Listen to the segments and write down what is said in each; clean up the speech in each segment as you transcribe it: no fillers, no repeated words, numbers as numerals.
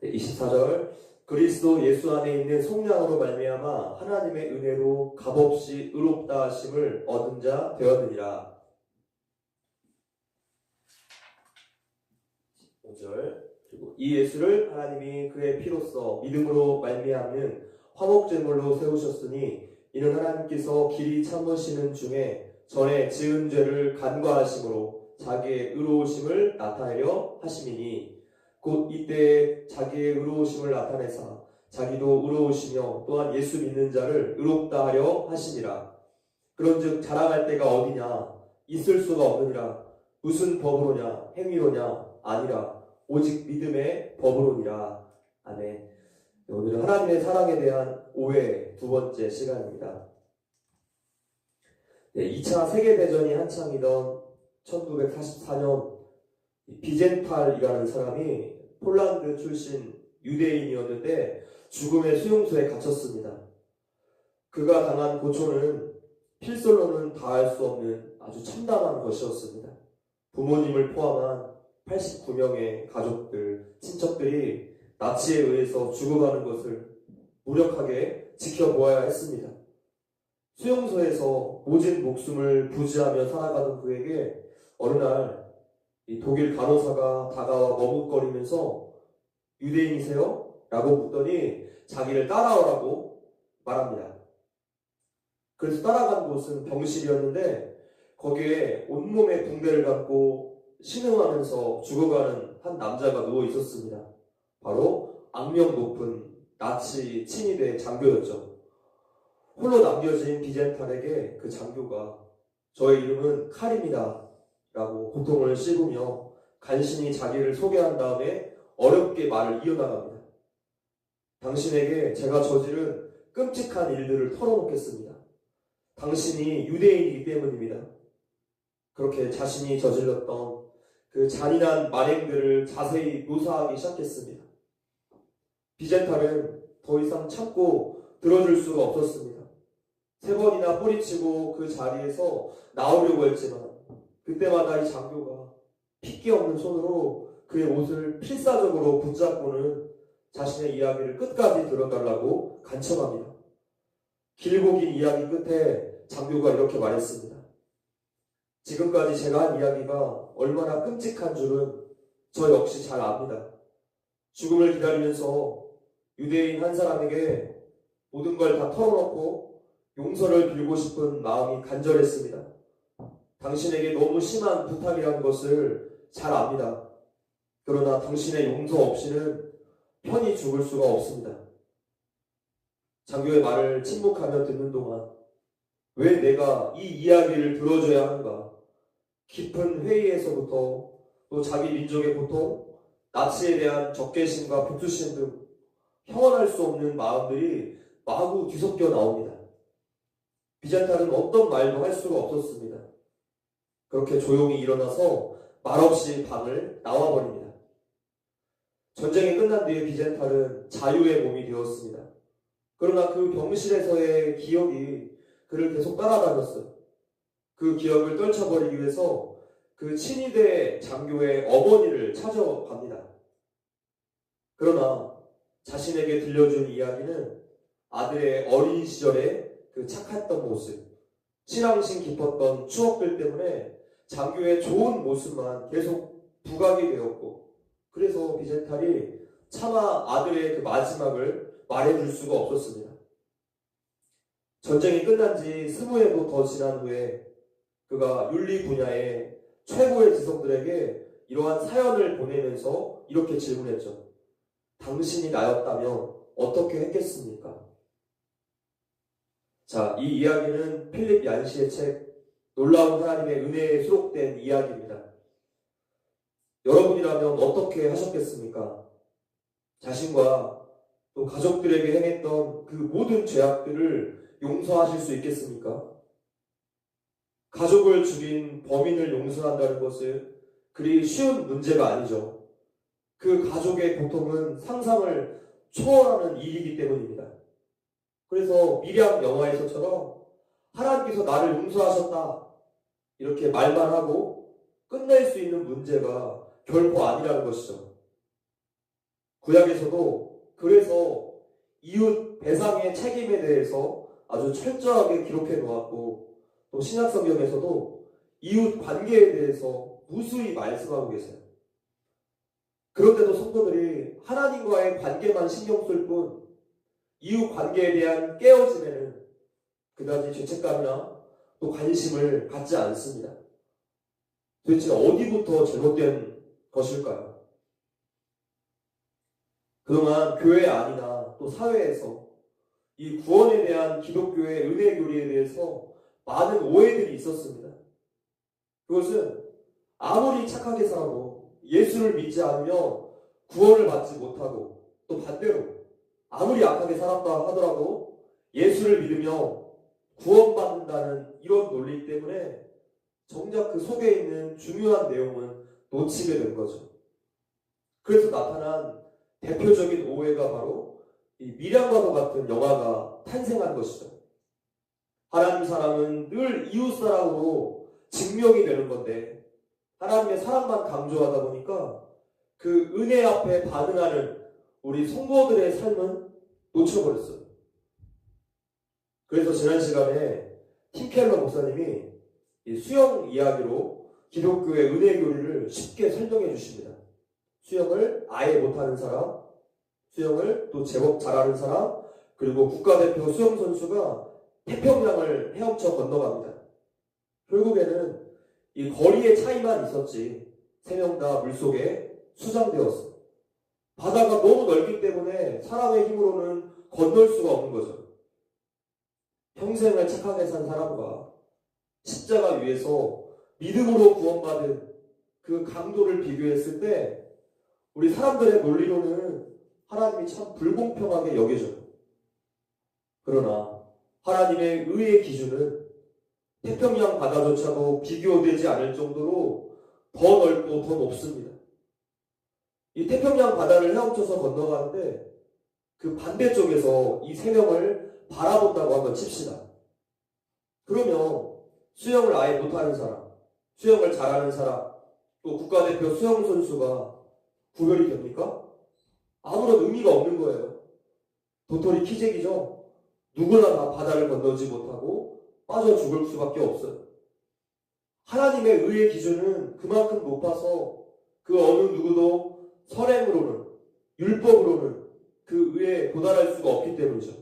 24절 그리스도 예수 안에 있는 속량으로 말미암아 하나님의 은혜로 값없이 의롭다 하심을 얻은 자 되었느니라. 5절 그리고 이 예수를 하나님이 그의 피로써 믿음으로 말미암는 화목제물로 세우셨으니 이는 하나님께서 길이 참으시는 중에 전에 지은 죄를 간과하심으로 자기의 의로우심을 나타내려 하심이니 곧 이때에 자기의 의로우심을 나타내사 자기도 의로우시며 또한 예수 믿는 자를 의롭다 하려 하시니라. 그런즉 자랑할 때가 어디냐 있을 수가 없느니라. 무슨 법으로냐 행위로냐 아니라 오직 믿음의 법으로니라. 아멘. 오늘은 하나님의 사랑에 대한 오해 두 번째 시간입니다. 2차 세계대전이 한창이던 1944년 비젠탈이라는 사람이 폴란드 출신 유대인이었는데 죽음의 수용소에 갇혔습니다. 그가 당한 고초는 필설로는 다할 수 없는 아주 참담한 것이었습니다. 부모님을 포함한 89명의 가족들, 친척들이 나치에 의해서 죽어가는 것을 무력하게 지켜보아야 했습니다. 수용소에서 모진 목숨을 부지하며 살아가던 그에게 어느 날 이 독일 간호사가 다가와 머뭇거리면서 유대인이세요? 라고 묻더니 자기를 따라오라고 말합니다. 그래서 따라간 곳은 병실이었는데 거기에 온몸에 붕대를 감고 신음하면서 죽어가는 한 남자가 누워 있었습니다. 바로 악명 높은 나치 친위대 장교였죠. 홀로 남겨진 비젠탈에게 그 장교가 저의 이름은 칼입니다 라고 고통을 씹으며 간신히 자기를 소개한 다음에 어렵게 말을 이어나갑니다. 당신에게 제가 저지른 끔찍한 일들을 털어놓겠습니다. 당신이 유대인이기 때문입니다. 그렇게 자신이 저질렀던 그 잔인한 만행들을 자세히 묘사하기 시작했습니다. 비젠탈은 더 이상 참고 들어줄 수가 없었습니다. 3번이나 뿌리치고 그 자리에서 나오려고 했지만 그때마다 이 장교가 핏기 없는 손으로 그의 옷을 필사적으로 붙잡고는 자신의 이야기를 끝까지 들어달라고 간청합니다. 길고 긴 이야기 끝에 장교가 이렇게 말했습니다. 지금까지 제가 한 이야기가 얼마나 끔찍한 줄은 저 역시 잘 압니다. 죽음을 기다리면서 유대인 한 사람에게 모든 걸 다 털어놓고 용서를 빌고 싶은 마음이 간절했습니다. 당신에게 너무 심한 부탁이라는 것을 잘 압니다. 그러나 당신의 용서 없이는 편히 죽을 수가 없습니다. 장교의 말을 침묵하며 듣는 동안 왜 내가 이 이야기를 들어줘야 하는가? 깊은 회의에서부터 또 자기 민족의 고통, 나치에 대한 적개심과 복수심 등 형언할 수 없는 마음들이 마구 뒤섞여 나옵니다. 비젠탈은 어떤 말도 할 수가 없었습니다. 그렇게 조용히 일어나서 말없이 방을 나와버립니다. 전쟁이 끝난 뒤에 비젠탈은 자유의 몸이 되었습니다. 그러나 그 병실에서의 기억이 그를 계속 따라다녔어요. 그 기억을 떨쳐버리기 위해서 그 친위대 장교의 어머니를 찾아갑니다. 그러나 자신에게 들려준 이야기는 아들의 어린 시절의 그 착했던 모습, 신앙심 깊었던 추억들 때문에 장교의 좋은 모습만 계속 부각이 되었고, 그래서 비젠탈이 차마 아들의 그 마지막을 말해줄 수가 없었습니다. 전쟁이 끝난 지 20해도 더 지난 후에 그가 윤리 분야의 최고의 지성들에게 이러한 사연을 보내면서 이렇게 질문했죠. 당신이 나였다면 어떻게 했겠습니까? 자, 이 이야기는 필립 얀시의 책 놀라운 하나님의 은혜에 수록된 이야기입니다. 여러분이라면 어떻게 하셨겠습니까? 자신과 또 가족들에게 행했던 그 모든 죄악들을 용서하실 수 있겠습니까? 가족을 죽인 범인을 용서한다는 것은 그리 쉬운 문제가 아니죠. 그 가족의 고통은 상상을 초월하는 일이기 때문입니다. 그래서 미량 영화에서처럼 하나님께서 나를 용서하셨다 이렇게 말만 하고 끝낼 수 있는 문제가 결코 아니라는 것이죠. 구약에서도 그래서 이웃 배상의 책임에 대해서 아주 철저하게 기록해 놓았고, 또 신약성경에서도 이웃 관계에 대해서 무수히 말씀하고 계세요. 그런데도 성도들이 하나님과의 관계만 신경 쓸 뿐 이웃 관계에 대한 깨어짐에는 그다지 죄책감이나 또 관심을 갖지 않습니다. 도대체 어디부터 잘못된 것일까요? 그동안 교회 안이나 또 사회에서 이 구원에 대한 기독교의 은혜 교리에 대해서 많은 오해들이 있었습니다. 그것은 아무리 착하게 살아도 예수를 믿지 않으면 구원을 받지 못하고, 또 반대로 아무리 악하게 살았다 하더라도 예수를 믿으며 구원받는다는 이런 논리 때문에 정작 그 속에 있는 중요한 내용은 놓치게 된 거죠. 그래서 나타난 대표적인 오해가 바로 이 미량과도 같은 영화가 탄생한 것이죠. 하나님 사랑은 늘 이웃 사랑으로 증명이 되는 건데 하나님의 사랑만 강조하다 보니까 그 은혜 앞에 반응하는 우리 성도들의 삶은 놓쳐버렸어요. 그래서 지난 시간에 팀 켈러 목사님이 이 수영 이야기로 기독교의 은혜 교리를 쉽게 설명해 주십니다. 수영을 아예 못하는 사람, 수영을 또 제법 잘하는 사람, 그리고 국가대표 수영 선수가 태평양을 헤엄쳐 건너갑니다. 결국에는 이 거리의 차이만 있었지 세 명 다 물속에 수장되었어요. 바다가 너무 넓기 때문에 사람의 힘으로는 건널 수가 없는 거죠. 평생을 착하게 산 사람과 십자가 위에서 믿음으로 구원받은 그 강도를 비교했을 때 우리 사람들의 논리로는 하나님이 참 불공평하게 여겨져요. 그러나 하나님의 의의 기준은 태평양 바다조차도 비교되지 않을 정도로 더 넓고 더 높습니다. 이 태평양 바다를 헤엄쳐서 건너가는데 그 반대쪽에서 이 세 명을 바라본다고 한번 칩시다. 그러면 수영을 아예 못하는 사람, 수영을 잘하는 사람, 또 국가대표 수영 선수가 구별이 됩니까? 아무런 의미가 없는 거예요. 도토리 키재기죠. 누구나 다 바다를 건너지 못하고 빠져 죽을 수밖에 없어요. 하나님의 의의 기준은 그만큼 높아서 그 어느 누구도 선행으로는, 율법으로는 그 의에 도달할 수가 없기 때문이죠.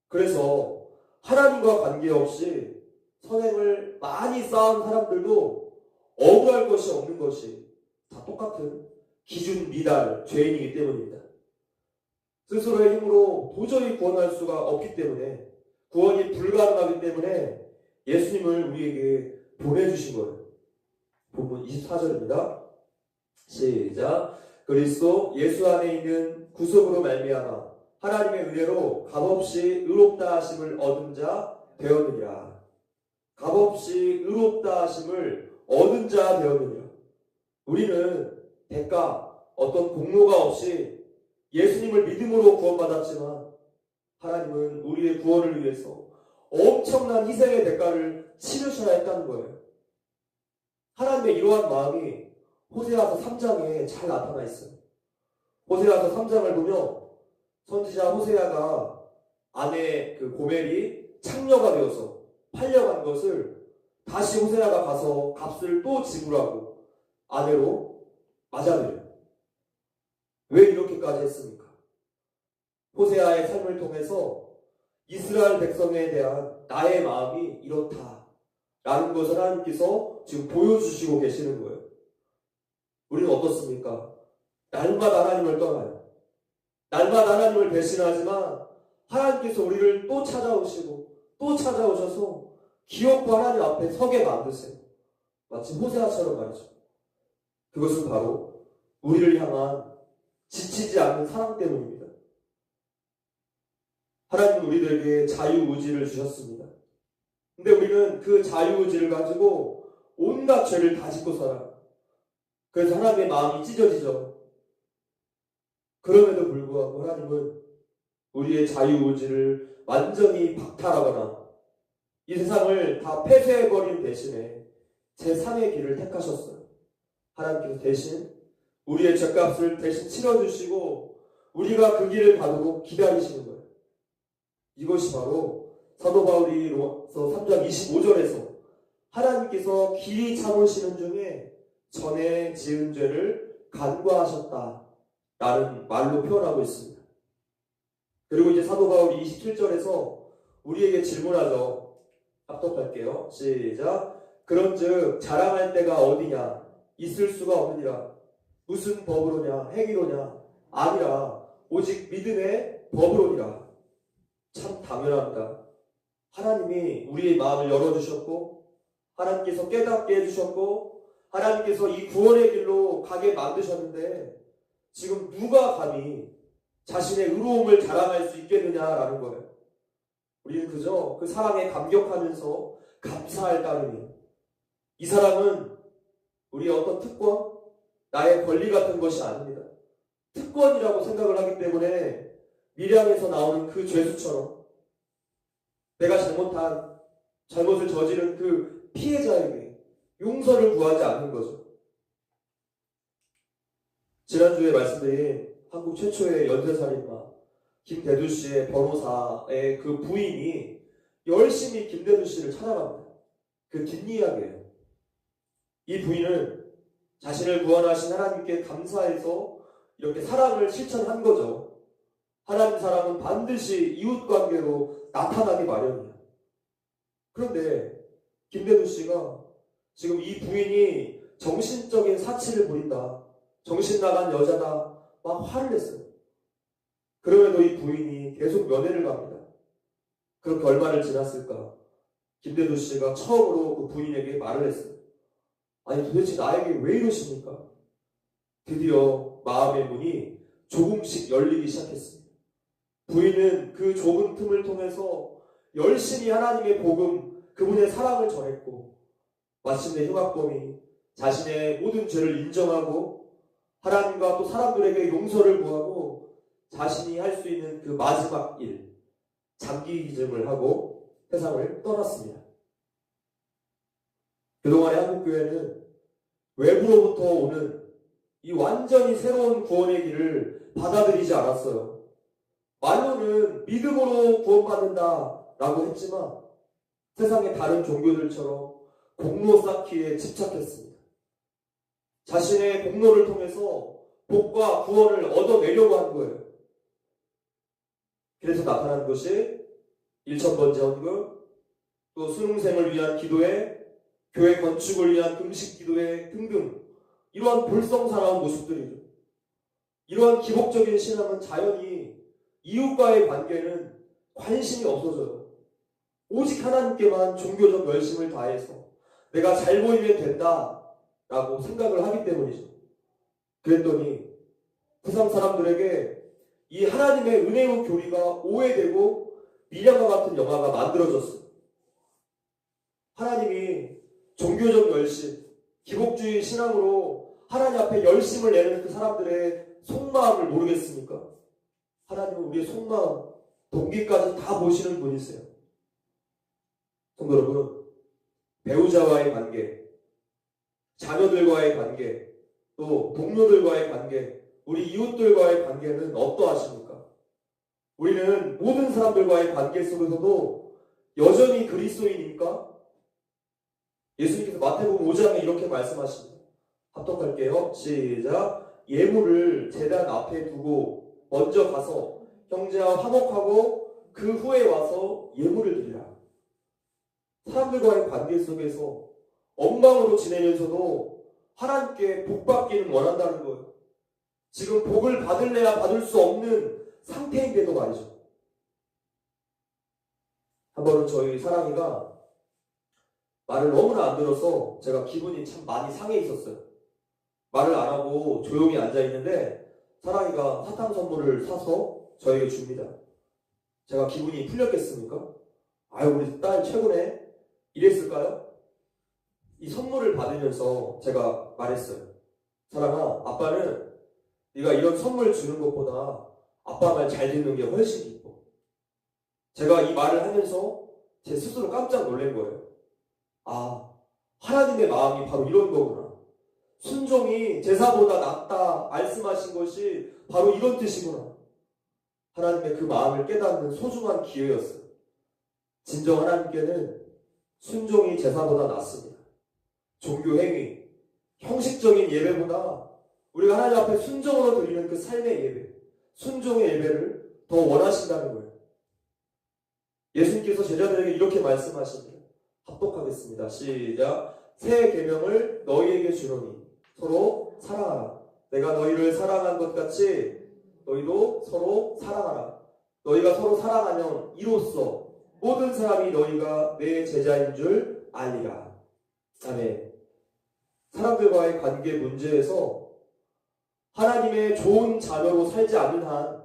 그래서 하나님과 관계없이 선행을 많이 쌓은 사람들도 억울할 것이 없는 것이 다 똑같은 기준 미달 죄인이기 때문입니다. 스스로의 힘으로 도저히 구원할 수가 없기 때문에, 구원이 불가능하기 때문에 예수님을 우리에게 보내주신 거예요. 본문 24절입니다. 시작. 그리스도 예수 안에 있는 구속으로 말미암아 하나님의 은혜로 값없이 의롭다 하심을 얻은 자 되었느니라. 값없이 의롭다 하심을 얻은 자 되었느니라. 우리는 대가, 어떤 공로가 없이 예수님을 믿음으로 구원받았지만 하나님은 우리의 구원을 위해서 엄청난 희생의 대가를 치르셔야 했다는 거예요. 하나님의 이러한 마음이 호세아서 3장에 잘 나타나 있어요. 호세아서 3장을 보면 선지자 호세아가 아내 그 고멜이 창녀가 되어서 팔려간 것을 다시 호세아가 가서 값을 또 지불하고 아내로 맞아들여요. 왜 이렇게까지 했습니까? 호세아의 삶을 통해서 이스라엘 백성에 대한 나의 마음이 이렇다 라는 것을 하나님께서 지금 보여주시고 계시는 거예요. 우리는 어떻습니까? 날마다 하나님을 떠나요. 날마다 하나님을 배신하지만 하나님께서 우리를 또 찾아오시고 또 찾아오셔서 기어코 하나님 앞에 서게 만드세요. 마치 호세아처럼 말이죠. 그것은 바로 우리를 향한 지치지 않는 사랑 때문입니다. 하나님은 우리들에게 자유의지를 주셨습니다. 근데 우리는 그 자유의지를 가지고 온갖 죄를 다 짓고 살아요. 그래서 하나님의 마음이 찢어지죠. 그럼에도 불구하고 하나님은 우리의 자유의지를 완전히 박탈하거나 이 세상을 다 폐쇄해버린 대신에 제3의 길을 택하셨어요. 하나님께서 대신 우리의 죗값을 대신 치러주시고 우리가 그 길을 가도록 기다리시는 거예요. 이것이 바로 사도 바울이 로마서 3장 25절에서 하나님께서 길이 참으시는 중에 전에 지은 죄를 간과하셨다 라는 말로 표현하고 있습니다. 그리고 이제 사도 바울이 27절에서 우리에게 질문하죠. 합독할게요. 시작. 그런즉 자랑할 때가 어디냐? 있을 수가 없느니라. 무슨 법으로냐? 행위로냐? 아니라 오직 믿음의 법으로니라. 참 당연합니다. 하나님이 우리의 마음을 열어주셨고 하나님께서 깨닫게 해주셨고 하나님께서 이 구원의 길로 가게 만드셨는데 지금 누가 감히 자신의 의로움을 자랑할 수 있겠느냐라는 거예요. 우리는 그저 그 사랑에 감격하면서 감사할 따름이에요. 이 사랑은 우리의 어떤 특권, 나의 권리 같은 것이 아닙니다. 특권이라고 생각을 하기 때문에 미량에서 나오는 그 죄수처럼 내가 잘못을 저지른 그 피해자에게 용서를 구하지 않는 거죠. 지난주에 말씀드린 한국 최초의 연쇄살인마 김대두 씨의 변호사의 그 부인이 열심히 김대두 씨를 찾아갑니다. 그 뒷이야기예요. 이 부인은 자신을 구원하신 하나님께 감사해서 이렇게 사랑을 실천한 거죠. 하나님 사랑은 반드시 이웃관계로 나타나기 마련이에요. 그런데 김대두 씨가 지금 이 부인이 정신적인 사치를 부린다. 정신 나간 여자다. 막 화를 냈어요. 그럼에도 이 부인이 계속 면회를 갑니다. 그렇게 얼마를 지났을까? 김대두 씨가 처음으로 그 부인에게 말을 했어요. 아니 도대체 나에게 왜 이러십니까? 드디어 마음의 문이 조금씩 열리기 시작했습니다. 부인은 그 좁은 틈을 통해서 열심히 하나님의 복음, 그분의 사랑을 전했고 마침내 흉악범이 자신의 모든 죄를 인정하고 하나님과 또 사람들에게 용서를 구하고 자신이 할 수 있는 그 마지막 일, 장기 기증을 하고 세상을 떠났습니다. 그동안의 한국교회는 외부로부터 오는 이 완전히 새로운 구원의 길을 받아들이지 않았어요. 말로는 믿음으로 구원받는다라고 했지만 세상의 다른 종교들처럼 공로 쌓기에 집착했습니다. 자신의 공로를 통해서 복과 구원을 얻어내려고 한 거예요. 그래서 나타난 것이 1,000번째 헌금, 또 수능생을 위한 기도회, 교회 건축을 위한 금식 기도회 등등 이러한 볼썽사나운 모습들이죠. 이러한 기복적인 신앙은 자연히 이웃과의 관계는 관심이 없어져요. 오직 하나님께만 종교적 열심을 다해서 내가 잘 보이면 된다라고 생각을 하기 때문이죠. 그랬더니 세상 사람들에게 이 하나님의 은혜의 교리가 오해되고 미량과 같은 영화가 만들어졌어요. 하나님이 종교적 열심, 기복주의 신앙으로 하나님 앞에 열심을 내는 그 사람들의 속마음을 모르겠습니까? 하나님은 우리의 속마음, 동기까지 다 보시는 분이세요. 성도 여러분, 배우자와의 관계, 자녀들과의 관계, 또 동료들과의 관계, 우리 이웃들과의 관계는 어떠하십니까? 우리는 모든 사람들과의 관계 속에서도 여전히 그리스도인입니까? 예수님께서 마태복음 5장에 이렇게 말씀하십니다. 합독할게요. 시작. 예물을 제단 앞에 두고 먼저 가서 형제와 화목하고 그 후에 와서 예물을 드리라. 사람들과의 관계 속에서 엉망으로 지내면서도 하나님께 복받기는 원한다는 거예요. 지금 복을 받을래야 받을 수 없는 상태인데도 말이죠. 한 번은 저희 사랑이가 말을 너무나 안 들어서 제가 기분이 참 많이 상해 있었어요. 말을 안 하고 조용히 앉아있는데 사랑이가 사탕 선물을 사서 저에게 줍니다. 제가 기분이 풀렸겠습니까? 아유 우리 딸 최고네 이랬을까요? 이 선물을 받으면서 제가 말했어요. 사랑아, 아빠는 네가 이런 선물 주는 것보다 아빠 말 잘 듣는 게 훨씬 기뻐. 제가 이 말을 하면서 제 스스로 깜짝 놀란 거예요. 아, 하나님의 마음이 바로 이런 거구나. 순종이 제사보다 낫다 말씀하신 것이 바로 이런 뜻이구나. 하나님의 그 마음을 깨닫는 소중한 기회였어요. 진정 하나님께는 순종이 제사보다 낫습니다. 종교 행위, 형식적인 예배보다 우리가 하나님 앞에 순종으로 드리는 그 삶의 예배, 순종의 예배를 더 원하신다는 거예요. 예수님께서 제자들에게 이렇게 말씀하십니다. 합독하겠습니다. 시작. 새 계명을 너희에게 주노니 서로 사랑하라. 내가 너희를 사랑한 것 같이 너희도 서로 사랑하라. 너희가 서로 사랑하면 이로써 모든 사람이 너희가 내 제자인 줄 알리라. 아멘. 사람들과의 관계 문제에서 하나님의 좋은 자녀로 살지 않는 한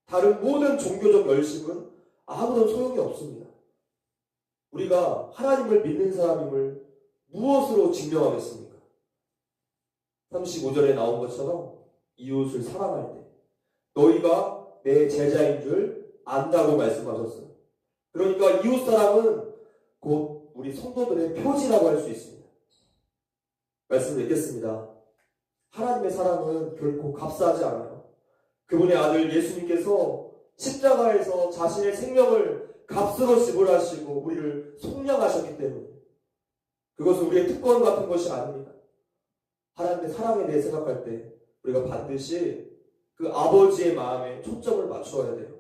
다른 모든 종교적 열심은 아무런 소용이 없습니다. 우리가 하나님을 믿는 사람임을 무엇으로 증명하겠습니까? 35절에 나온 것처럼 이웃을 사랑할 때 너희가 내 제자인 줄 안다고 말씀하셨어요. 그러니까 이웃사랑은 곧 우리 성도들의 표지라고 할 수 있습니다. 말씀을 읽겠습니다. 하나님의 사랑은 결코 값싸지 않아요. 그분의 아들 예수님께서 십자가에서 자신의 생명을 값으로 지불하시고 우리를 속량하셨기 때문에 그것은 우리의 특권 같은 것이 아닙니다. 하나님의 사랑에 대해 생각할 때 우리가 반드시 그 아버지의 마음에 초점을 맞추어야 돼요.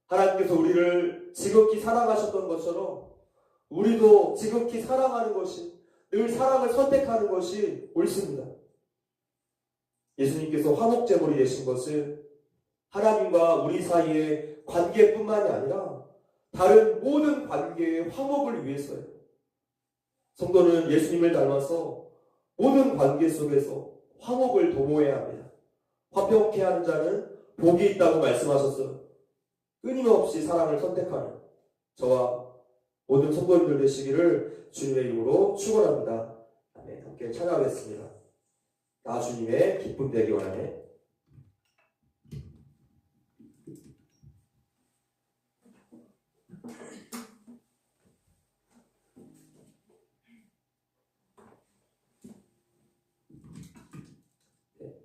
하나님께서 우리를 지극히 사랑하셨던 것처럼 우리도 지극히 사랑하는 것이, 늘 사랑을 선택하는 것이 옳습니다. 예수님께서 화목제물이 되신 것은 하나님과 우리 사이의 관계뿐만이 아니라 다른 모든 관계의 화목을 위해서예요. 성도는 예수님을 닮아서 모든 관계 속에서 화목을 도모해야 합니다. 화평케 하는 자는 복이 있다고 말씀하셨어요. 끊임없이 사랑을 선택하는 저와 모든 성도님들 되시기를 주님의 이름으로 축원합니다. 아멘. 함께 찬양하겠습니다. 나 주님의 기쁨 되기 원하네.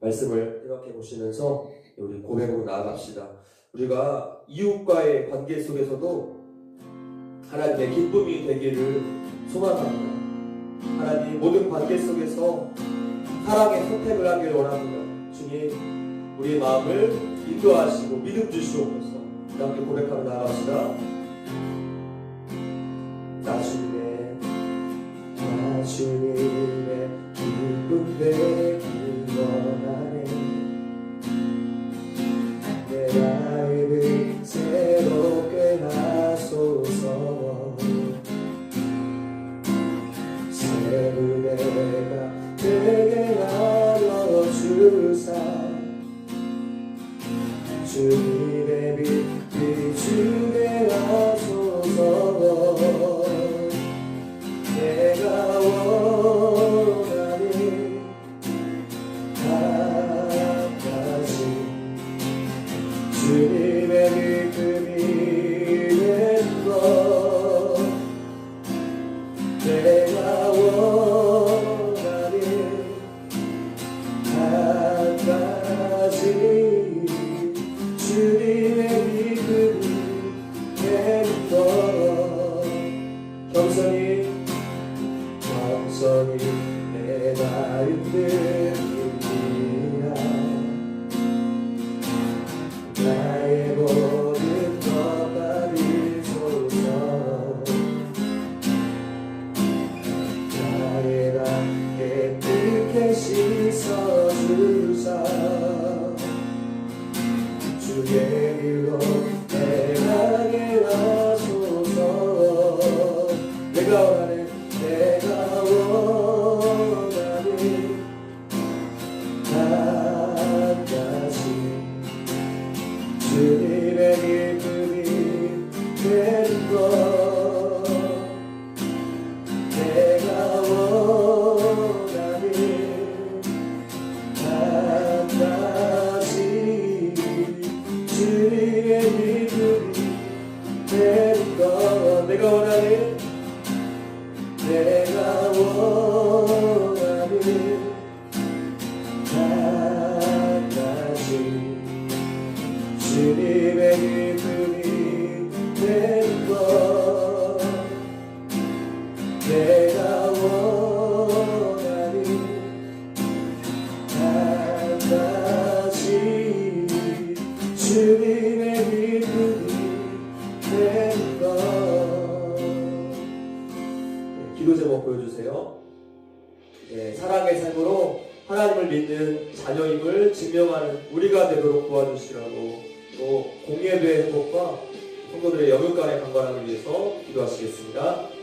말씀을 생각해 보시면서 우리 고백으로 나아갑시다. 우리가 이웃과의 관계 속에서도 하나님의 기쁨이 되기를 소망합니다. 하나님 모든 관계 속에서 사랑의 선택을 하기를 원합니다. 주님 우리의 마음을 인도하시고 믿음 주시옵소서. 함께 고백하며 나아갑시다. 나 주님의 기쁨 되기 원하네. 내 라이브를 새롭게 하소서. 새 은혜가 되게 하여 주사. 주님의 빛 비추게 하소서. 내가 원하는 한 가지 주님의 믿음이 된 것. 내가 원하는 한 가지 주님의 믿음이 된 것. 겸손히 내 마음 들이라. 나의 모든 것 받으소서. 나의 맘 깨끗게 씻어주사. 주의 길로 내가게 하소서. 내가 원하는 한 가지 주님의 기쁨이 된 것. 내가 원하는 한 가지 주님의 주님의 기쁨이 되는 것 내가 원하는 한 가지 주님의 기쁨이 되는 것 기도 제목 보여주세요. 사랑의 삶으로 하나님을 믿는 자녀임을 증명하는 우리가 되도록 도와주시라고 또 공예배의 회복과 성도들의 영육간의 강건함을 위해서 기도하시겠습니다.